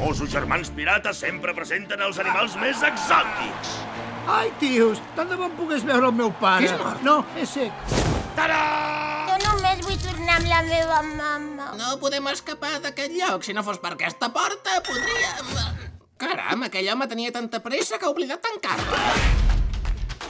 famosos germans pirates sempre presenten els animals més exòtics. Ai, tios, tant de bon pogués veure el meu pare. És mort? No, és sec. Tada! Jo només vull tornar amb la meva mama. No podem escapar d'aquest lloc. Si no fos per aquesta porta, podríem... Caram, aquell home tenia tanta pressa que ha oblidat tancar-la.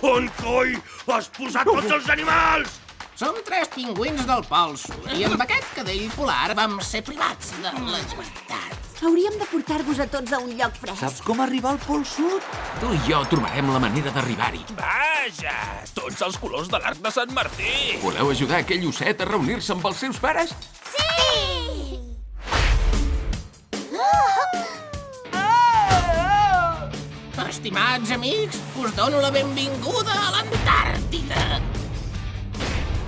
On coi has posat tots els animals? Som 3 pingüins del Pol Sud i amb aquest cadell polar vam ser privats de la llibertat. Hauríem de portar-vos a tots a un lloc fresc. Saps com arribar al Pol Sud? Tu i jo trobarem la manera d'arribar-hi. Vaja, tots els colors de l'arc de Sant Martí. Voleu ajudar aquell osset a reunir-se amb els seus pares? Sí! Estimats amics, us dono la benvinguda a l'Antàrtida.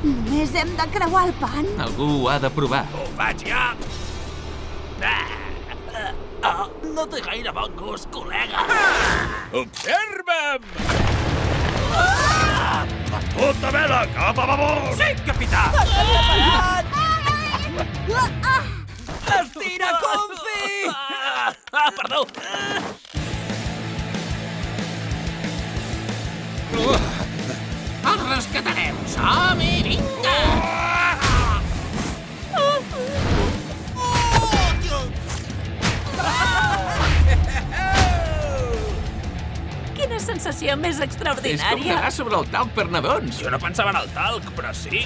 Només hem de creuar el pont. Algú ho ha de provar. Ho faig ja. No té gaire bon gust, col·lega. Observa'm! A tota vela, cap a babord! Sí, capità! Estira, Confi! Perdó! El rescatarem. Som-hi, vinga! Quina sensació més És com extraordinària. nedar sobre el talc per nadons. Jo no pensava en el talc, però sí.